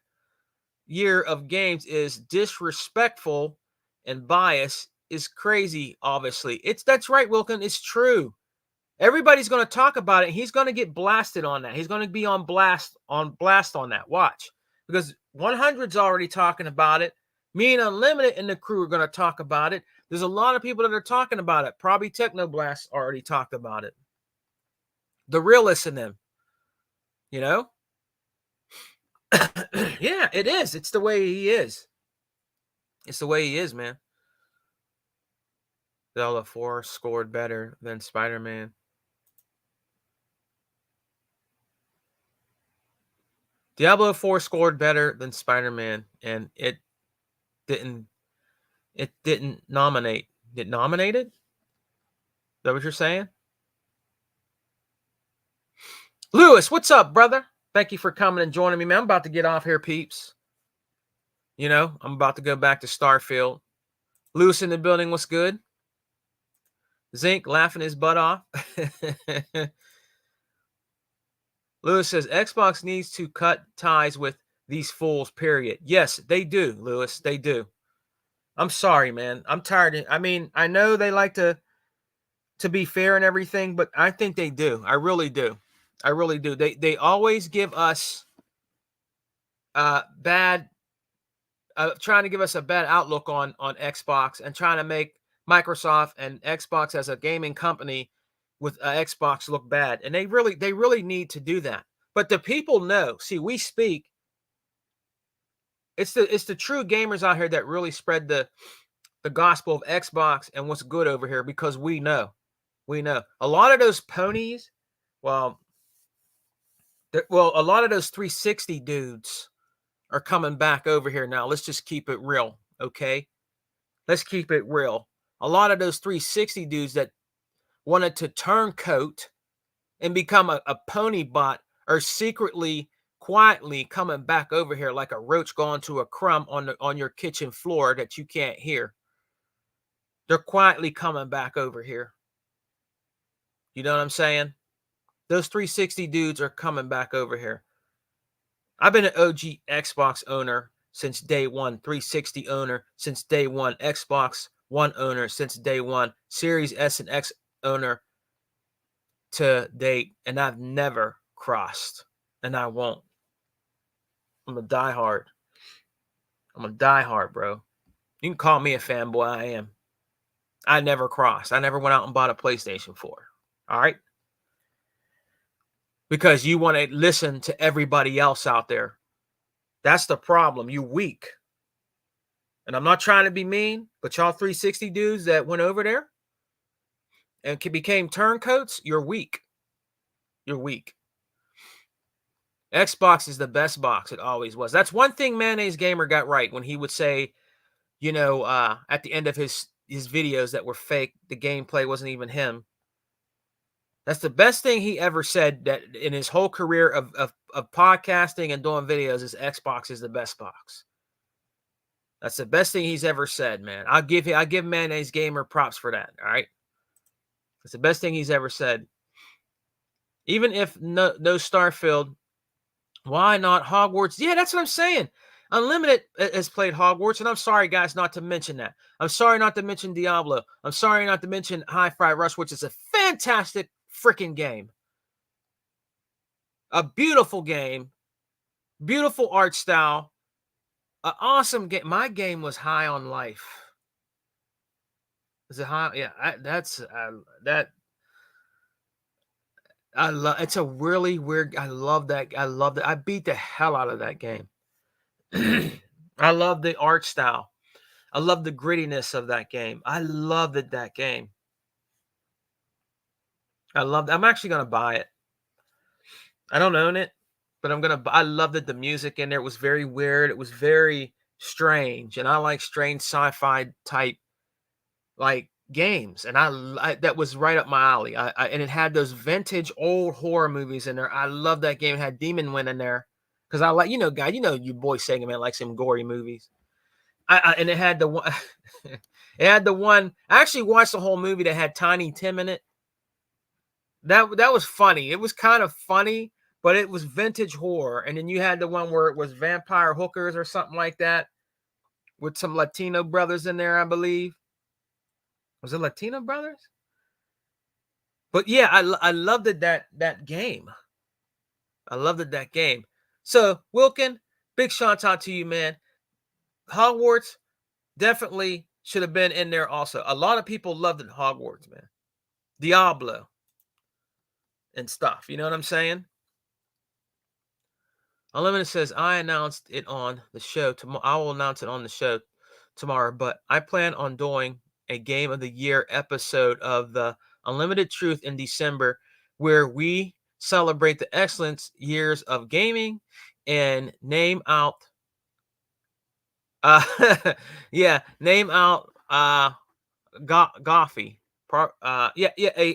year of games is disrespectful and bias is crazy. Obviously, that's right, Wilkins. It's true. Everybody's going to talk about it. He's going to get blasted on that. He's going to be on blast on that. Watch, because 100's already talking about it. Me and Unlimited and the crew are going to talk about it. There's a lot of people that are talking about it. Probably Technoblast already talked about it. The realists in them, Yeah, it is. It's the way he is. It's the way he is, man. Diablo 4 scored better than Spider-Man. Diablo 4 scored better than Spider-Man, and it didn't nominate. It nominated? Is that what you're saying? Lewis, what's up, brother? Thank you for coming and joining me, man. I'm about to get off here, peeps. I'm about to go back to Starfield. Lewis in the building, what's good? Zinc laughing his butt off. Lewis says, Xbox needs to cut ties with these fools, period. Yes, they do, Lewis. They do. I'm sorry, man. I'm tired. I mean, I know they like to be fair and everything, but I think they do. I really do. I really do. They always give us bad trying to give us a bad outlook on Xbox and trying to make Microsoft and Xbox as a gaming company with Xbox look bad. And they really need to do that. But the people know. See, we speak. It's the true gamers out here that really spread the gospel of Xbox and what's good over here because we know. We know. A lot of those ponies, well, a lot of those 360 dudes are coming back over here now. Let's just keep it real, okay? Let's keep it real. A lot of those 360 dudes that wanted to turncoat and become a pony bot are secretly, quietly coming back over here like a roach going to a crumb on your kitchen floor that you can't hear. They're quietly coming back over here. You know what I'm saying? Those 360 dudes are coming back over here. I've been an OG Xbox owner since day one, 360 owner since day one, Xbox One owner since day one, Series S and X owner to date, and I've never crossed, and I won't. I'm a diehard. I'm a diehard, bro. You can call me a fanboy. I am. I never crossed. I never went out and bought a PlayStation 4. All right? Because you want to listen to everybody else out there. That's the problem. You weak. And I'm not trying to be mean, but y'all 360 dudes that went over there and became turncoats, you're weak. You're weak. Xbox is the best box. It always was. That's one thing Mayonnaise Gamer got right when he would say, at the end of his videos that were fake, the gameplay wasn't even him. That's the best thing he ever said that in his whole career of podcasting and doing videos is Xbox is the best box. That's the best thing he's ever said, man. I give Mayonnaise Gamer props for that. All right. That's the best thing he's ever said. Even if no Starfield, why not Hogwarts? Yeah, that's what I'm saying. Unlimited has played Hogwarts, and I'm sorry, guys, not to mention that. I'm sorry not to mention Diablo. I'm sorry not to mention Hi-Fi Rush, which is a fantastic freaking game. A beautiful game. Beautiful art style. An awesome game. My game was High on Life. Is it high? Yeah, I love. It's a really weird. I love that. I love that. I beat the hell out of that game. I love the art style. I love the grittiness of that game. I loved that game. I'm actually gonna buy it. I don't own it, but I loved it. The music in there was very weird. It was very strange, and I like strange sci-fi type like games, and that was right up my alley. And it had those vintage old horror movies in there. I love that game. It had Demon Wind in there because I like guy. You boy saying man likes some gory movies. And it had the one. It had the one. I actually watched the whole movie that had Tiny Tim in it. That was funny. It was kind of funny, but it was vintage horror. And then you had the one where it was vampire hookers or something like that, with some Latino brothers in there, I believe. Was it Latino brothers? But yeah, I loved it that game. I loved it that game. So Wilkin, big shout out to you, man. Hogwarts definitely should have been in there also. A lot of people loved it, Hogwarts, man. Diablo and stuff. You know what I'm saying? Unlimited says, I announced it on the show. I will announce it on the show tomorrow, but I plan on doing a Game of the Year episode of the Unlimited Truth in December where we celebrate the excellent years of gaming and name out name out Goffy.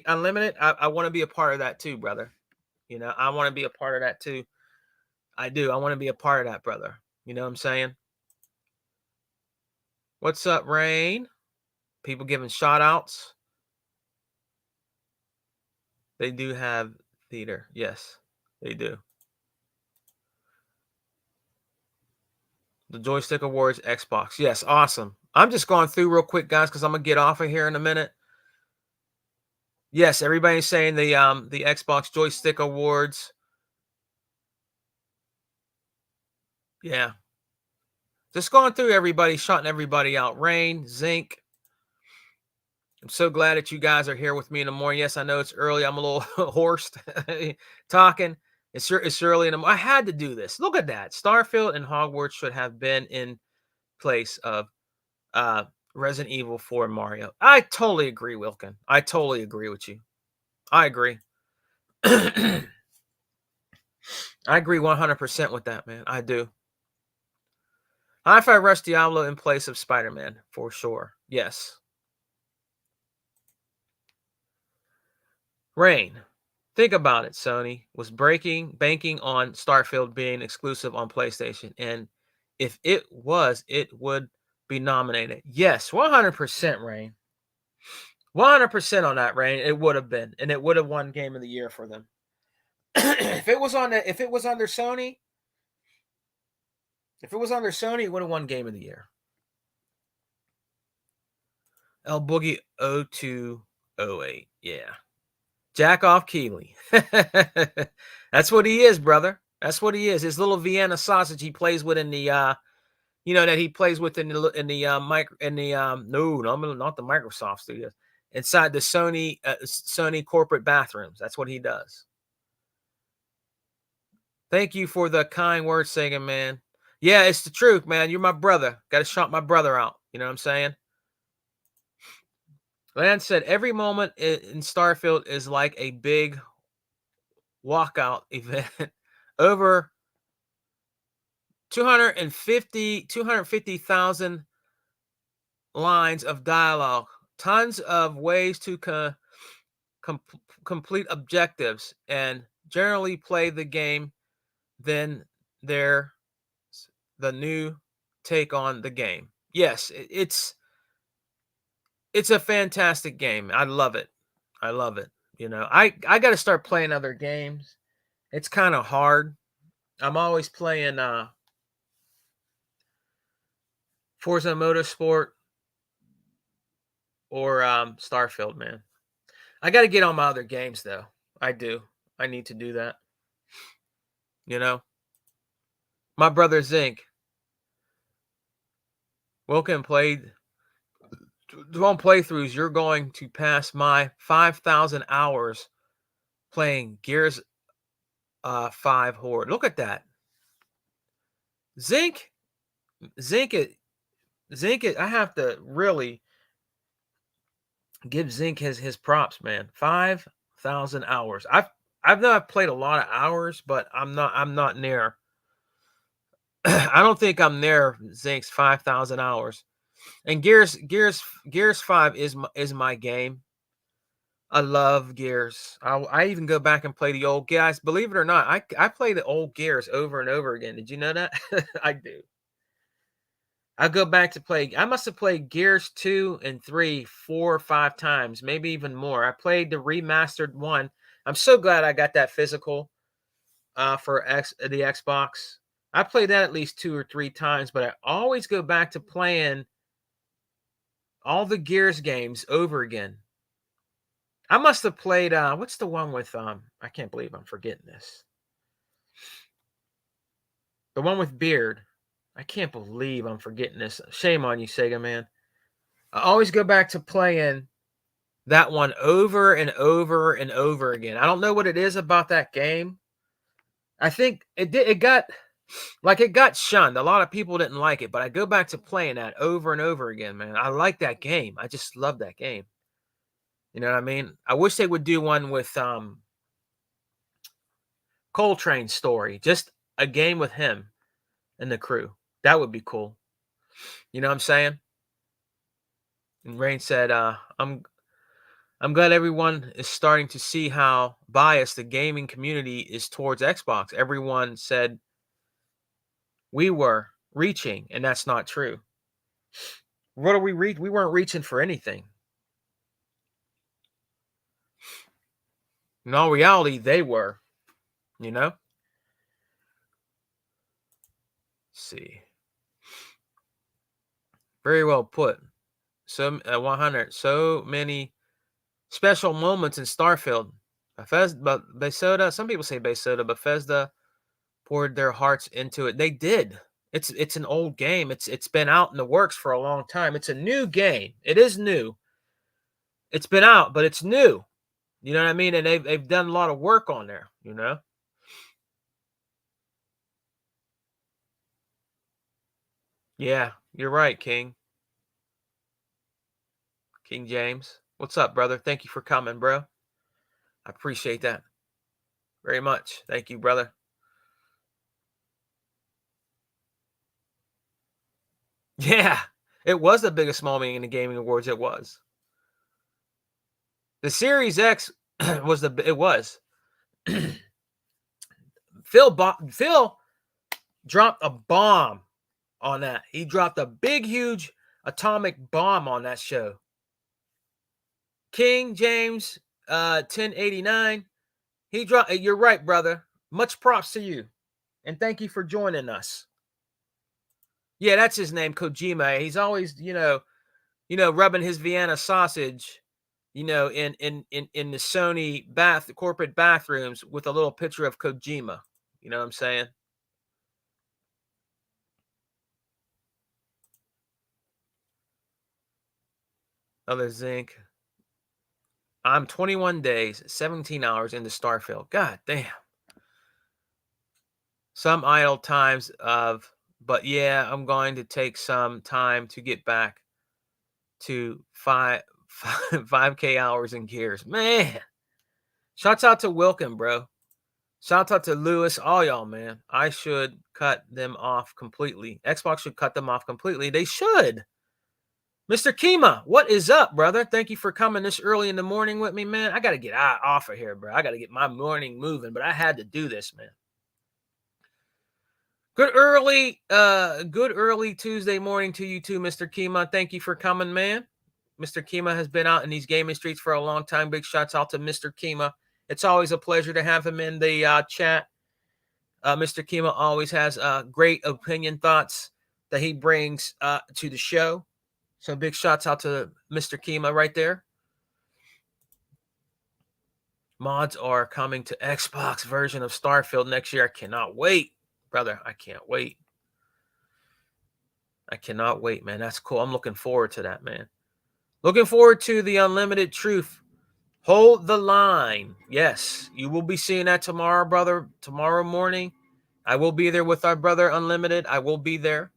Unlimited. I want to be a part of that too, brother. I want to be a part of that too. I do. I want to be a part of that, brother. You know what I'm saying? What's up, Rain? People giving shout outs. They do have theater. Yes, they do. The Joystick Awards Xbox. Yes, awesome. I'm just going through real quick, guys, because I'm gonna get off of here in a minute. Yes, everybody's saying the Xbox Joystick Awards. Yeah. Just going through everybody, shouting everybody out. Rain, Zinc. I'm so glad that you guys are here with me in the morning. Yes, I know it's early. I'm a little hoarse talking. It's early in the morning. I had to do this. Look at that. Starfield and Hogwarts should have been in place of uh Resident Evil 4 and Mario. I totally agree, Wilkin. I totally agree with you. I agree. I agree 100% with that, man. I do. Hi-Fi Rush Diablo in place of Spider-Man, for sure. Yes. Rain. Think about it. Sony was banking on Starfield being exclusive on PlayStation. And if it was, it would be nominated. Yes, 100%, Rain. 100% on that, Rain. It would have been. And it would have won Game of the Year for them. If it was under Sony, it would have won Game of the Year. El Boogie 0208. Yeah. Jack off Keeley. That's what he is, brother. That's what he is. His little Vienna sausage he plays with in the that he plays with in the no, not the Microsoft studios. Inside the Sony corporate bathrooms. That's what he does. Thank you for the kind words, Sagan, man. Yeah, it's the truth, man. You're my brother. Got to shout my brother out. You know what I'm saying? Lance said every moment in Starfield is like a big walkout event. Over 250,000 lines of dialogue, tons of ways to complete objectives, and generally play the game. Then there's the new take on the game. Yes, it's a fantastic game. I love it. I love it. You know, I got to start playing other games. It's kind of hard. I'm always playing Forza Motorsport or Starfield, man. I got to get on my other games though. I do. I need to do that. You know, my brother Zinc Wilkin played 12 playthroughs. You're going to pass my 5,000 hours playing Gears 5 Horde. Look at that. Zinc. I have to really give Zinc his props, man. 5,000 hours. I've not played a lot of hours, but I'm not near. I don't think I'm near Zinc's 5,000 hours. And Gears 5 is my game. I love Gears. I even go back and play the old guys. Believe it or not, I play the old Gears over and over again. Did you know that? I do. I go back to play. I must have played Gears 2 and 3 4 or 5 times, maybe even more. I played the remastered one. I'm so glad I got that physical for the Xbox. I played that at least 2 or 3 times, but I always go back to playing all the Gears games over again. I must have played what's the one with I can't believe I'm forgetting this. The one with Beard. I can't believe I'm forgetting this. Shame on you, Sega man. I always go back to playing that one over and over and over again. I don't know what it is about that game. I think it got shunned. A lot of people didn't like it, but I go back to playing that over and over again, man. I like that game. I just love that game. You know what I mean? I wish they would do one with Coltrane's story, just a game with him and the crew. That would be cool. You know what I'm saying? And Rain said, I'm glad everyone is starting to see how biased the gaming community is towards Xbox. Everyone said we were reaching, and that's not true. What are we reach? We weren't reaching for anything. In all reality, they were. You know? Let's see. Very well put. So 100. So many special moments in Starfield. Bethesda. Some people say Bethesda poured their hearts into it. They did. It's an old game. It's been out in the works for a long time. It's a new game. It is new. It's been out, but it's new. You know what I mean? And they've done a lot of work on there, you know? Yeah, you're right, King. King James. What's up, brother? Thank you for coming, bro. I appreciate that very much. Thank you, brother. Yeah, it was the biggest moment in the gaming awards. It was. The Series X was it was. Phil dropped a bomb on that. He dropped a big, huge atomic bomb on that show. King James 1089. He dropped. You're right, brother. Much props to you. And thank you for joining us. Yeah, that's his name, Kojima. He's always, rubbing his Vienna sausage, in the Sony corporate bathrooms with a little picture of Kojima. You know what I'm saying? Other zinc. I'm 21 days, 17 hours into Starfield. God damn. Some idle times but yeah, I'm going to take some time to get back to 5K hours in Gears. Man, shouts out to Wilkin, bro. Shouts out to Lewis, all y'all, man. I should cut them off completely. Xbox should cut them off completely. They should. Mr. Kima, what is up, brother? Thank you for coming this early in the morning with me, man. I got to get off of here, bro. I got to get my morning moving, but I had to do this, man. Good early Tuesday morning to you too, Mr. Kima. Thank you for coming, man. Mr. Kima has been out in these gaming streets for a long time. Big shouts out to Mr. Kima. It's always a pleasure to have him in the chat. Mr. Kima always has great opinion thoughts that he brings to the show. So big shouts out to Mr. Kima right there. Mods are coming to Xbox version of Starfield next year. I cannot wait, brother. I can't wait. I cannot wait, man. That's cool. I'm looking forward to that, man. Looking forward to the Unlimited Truth. Hold the line. Yes, you will be seeing that tomorrow, brother. Tomorrow morning. I will be there with our brother Unlimited. I will be there.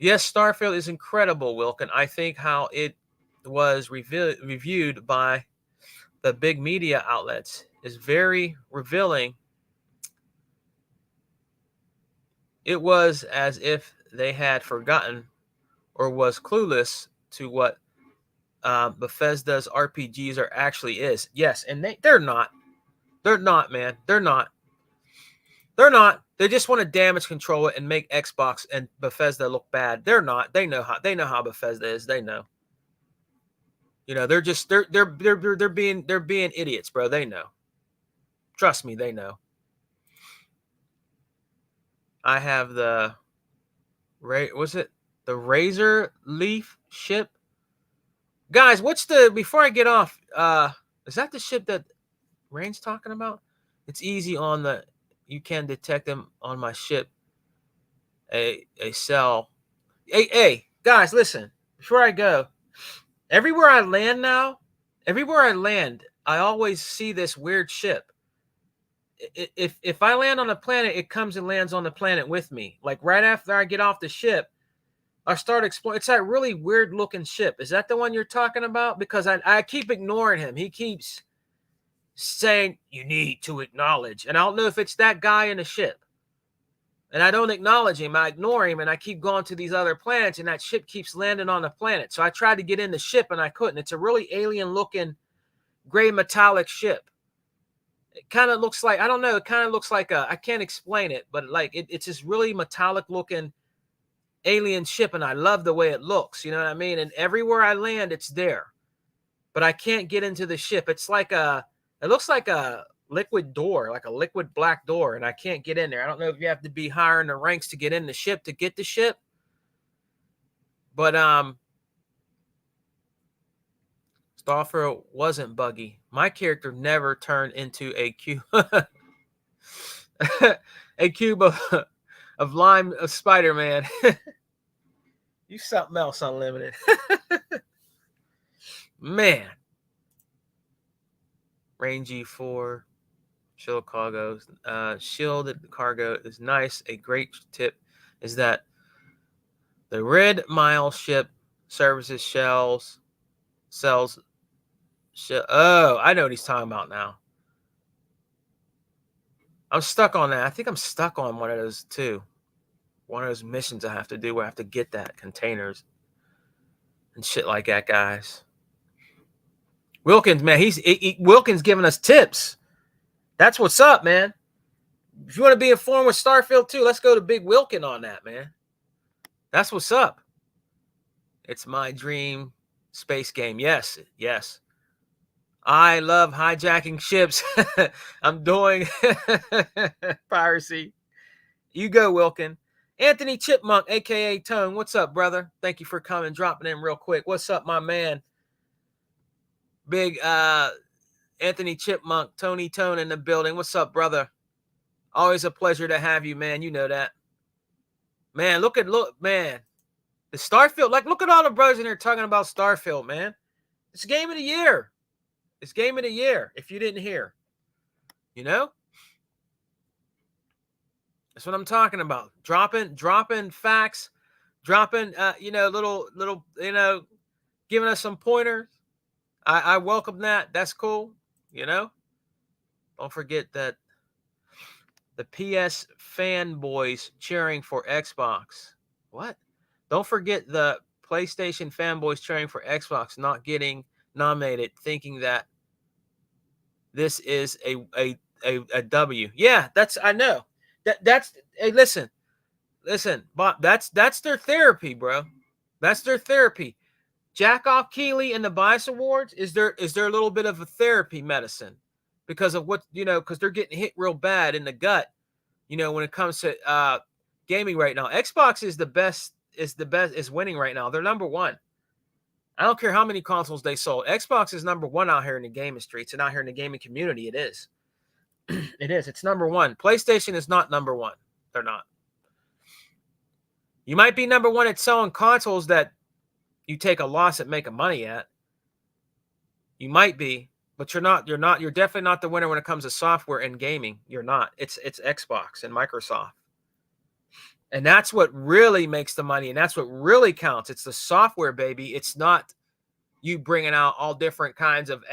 Yes, Starfield is incredible, Wilkin. I think how it was reviewed by the big media outlets is very revealing. It was as if they had forgotten or was clueless to what Bethesda's RPGs are actually is. Yes, and they're not. They're not, man. They're not. They're not. They just want to damage control it and make Xbox and Bethesda look bad. They're not. They know how Bethesda is. They know. They're just they're being idiots, bro. They know. Trust me, they know. I have the was it the Razor Leaf ship? Guys, before I get off, is that the ship that Rain's talking about? It's easy on you can detect them on my ship. A cell. Hey, guys, listen. Before I go, everywhere I land, I always see this weird ship. If I land on a planet, it comes and lands on the planet with me. Like right after I get off the ship, I start exploring. It's that really weird looking ship. Is that the one you're talking about? Because I keep ignoring him. He keeps saying, you need to acknowledge. And I don't know if it's that guy in the ship. And I don't acknowledge him. I ignore him, and I keep going to these other planets, and that ship keeps landing on the planet. So I tried to get in the ship, and I couldn't. It's a really alien-looking gray metallic ship. It kind of looks like, I don't know, it kind of looks like I can't explain it, but like it's this really metallic-looking alien ship, and I love the way it looks. You know what I mean? And everywhere I land, it's there. But I can't get into the ship. It looks like a liquid door, like a liquid black door, and I can't get in there. I don't know if you have to be higher in the ranks to get in the ship to get the ship, But Starfield wasn't buggy. My character never turned into a cube a cube of lime of Spider-Man. You something else, Unlimited. Man. Rangy 4. Shield cargo. Shielded cargo is nice. A great tip is that the Red Mile ship services sells. Oh, I know what he's talking about now. I'm stuck on that. I think I'm stuck on one of those too. One of those missions I have to do where I have to get that containers and shit like that, guys. Wilkins, man, Wilkins giving us tips. That's what's up, man. If you want to be informed with Starfield too, let's go to Big Wilkin on that, man. That's what's up. It's my dream space game. Yes, yes. I love hijacking ships. I'm doing piracy. You go, Wilkin. Anthony Chipmunk, a.k.a. Tone. What's up, brother? Thank you for coming, dropping in real quick. What's up, my man? Big Anthony Chipmunk, Tony Tone in the building. What's up, brother? Always a pleasure to have you, man. You know that. Man, look, man. The Starfield, like, look at all the brothers in here talking about Starfield, man. It's game of the year. It's game of the year, if you didn't hear. You know? That's what I'm talking about. Dropping facts, dropping, little, giving us some pointers. I welcome that. That's cool. You know? Don't forget that the PS fanboys cheering for Xbox. What? Don't forget the PlayStation fanboys cheering for Xbox not getting nominated, thinking that this is a W. Yeah, I know. That's hey, listen, Bob, that's their therapy, bro. That's their therapy. Jack off Keeley and the Bias Awards is there a little bit of a therapy medicine because of what because they're getting hit real bad in the gut, when it comes to gaming right now. Xbox is the best, is winning right now. They're number one. I don't care how many consoles they sold. Xbox is number one out here in the gaming streets and out here in the gaming community. It is. It is. It's number one. PlayStation is not number one. They're not. You might be number one at selling consoles that you take a loss at making money at. You might be, but you're not. You're definitely not the winner when it comes to software and gaming. You're not. It's Xbox and Microsoft. And that's what really makes the money, and that's what really counts. It's the software, baby. It's not you bringing out all different kinds of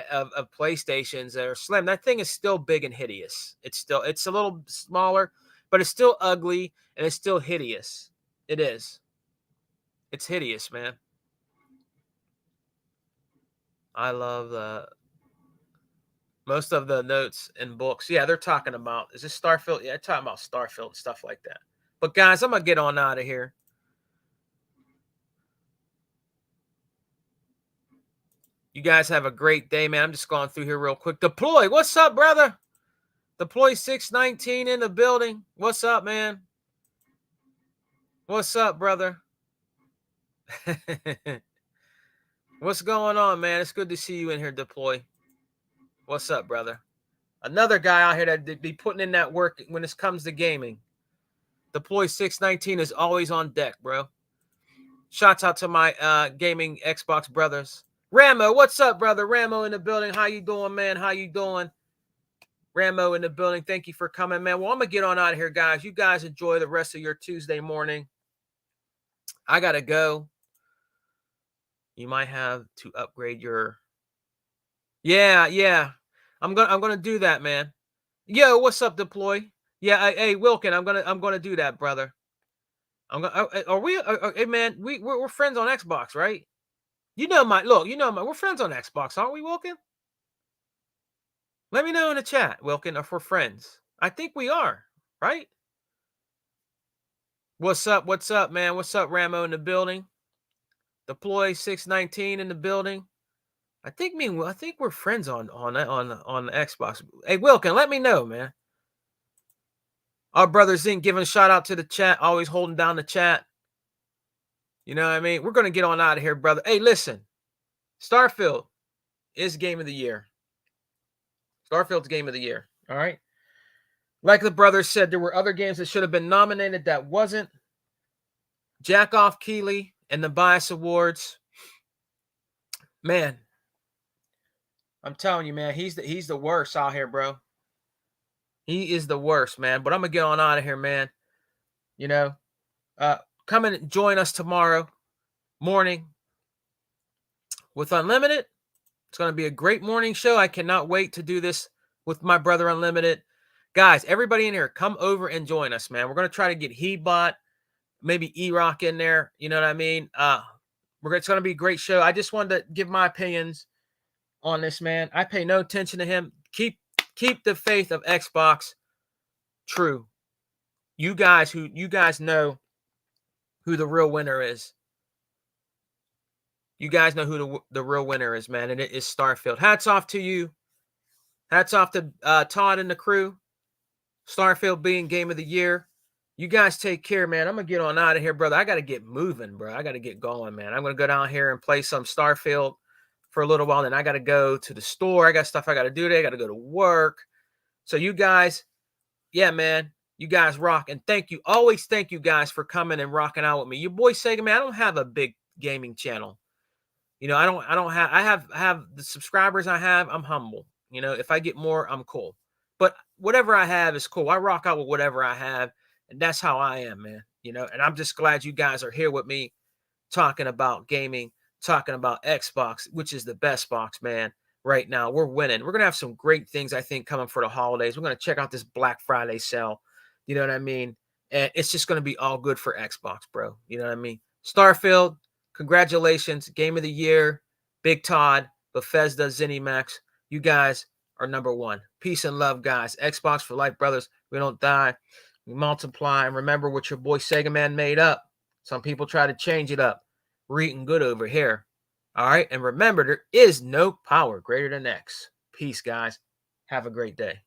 PlayStations that are slim. That thing is still big and hideous. It's a little smaller, but it's still ugly and it's still hideous. It is. It's hideous, man. I love most of the notes and books. Yeah, they're talking about, is this Starfield? Yeah, they're talking about Starfield and stuff like that. But guys, I'm going to get on out of here. You guys have a great day, man. I'm just going through here real quick. Deploy, what's up, brother? Deploy 619 in the building. What's up, man? What's up, brother? What's going on, man? It's good to see you in here, Deploy. What's up, brother? Another guy out here that be putting in that work when it comes to gaming. Deploy 619 is always on deck, bro. Shouts out to my gaming Xbox brothers. Ramo, what's up, brother? Ramo in the building. How you doing, man? How you doing? Ramo in the building. Thank you for coming, man. Well, I'm going to get on out of here, guys. You guys enjoy the rest of your Tuesday morning. I got to go. You might have to upgrade your... Yeah. I'm going to do that, man. Yo, what's up, Deploy? Yeah, hey, Wilkin, I'm going to do that, brother. Are we hey, man, we're friends on Xbox, right? We're friends on Xbox, aren't we, Wilkin? Let me know in the chat, Wilkin, if we're friends. I think we are, right? What's up, man? What's up, Ramo in the building? Deploy 619 in the building. I think we're friends on Xbox. Hey, Wilkin, let me know, man. Our brother Zink giving a shout out to the chat, always holding down the chat. You know what I mean? We're going to get on out of here, brother. Hey, listen, Starfield is game of the year. Starfield's game of the year. All right. Like the brothers said, there were other games that should have been nominated that wasn't. Jack Off Keeley and the Bias Awards. Man, I'm telling you, man, he's the worst out here, bro. He is the worst, man. But I'm gonna get on out of here, man. You know, come and join us tomorrow morning with Unlimited. It's gonna be a great morning show. I cannot wait to do this with my brother Unlimited. Guys, everybody in here, come over and join us, man. We're gonna try to get Hebot, maybe E-Rock in there. You know what I mean? It's gonna be a great show. I just wanted to give my opinions on this, man. I pay no attention to him. Keep the faith of Xbox true. You guys know who the real winner is. You guys know who the real winner is, man, and it is Starfield. Hats off to you. Hats off to Todd and the crew. Starfield being game of the year. You guys take care, man. I'm going to get on out of here, brother. I got to get moving, bro. I got to get going, man. I'm going to go down here and play some Starfield for a little while. Then I got to go to the store. I got stuff I got to do today. I got to go to work. So you guys, yeah, man, you guys rock. And thank you. Always thank you guys for coming and rocking out with me. Your boy Sega, man, I don't have a big gaming channel. You know, I have the subscribers I have. I'm humble. You know, if I get more, I'm cool. But whatever I have is cool. I rock out with whatever I have. And that's how I am, man. You know, and I'm just glad you guys are here with me talking about gaming, talking about Xbox, which is the best box, man. Right now, we're winning. We're going to have some great things, I think, coming for the holidays. We're going to check out this Black Friday sale. You know what I mean? And it's just going to be all good for Xbox, bro. You know what I mean? Starfield, congratulations. Game of the year. Big Todd, Bethesda, ZeniMax. You guys are number one. Peace and love, guys. Xbox for life, brothers. We don't die. We multiply. And remember what your boy Sega Man made up. Some people try to change it up. We're eating good over here. All right. And remember, there is no power greater than X. Peace, guys. Have a great day.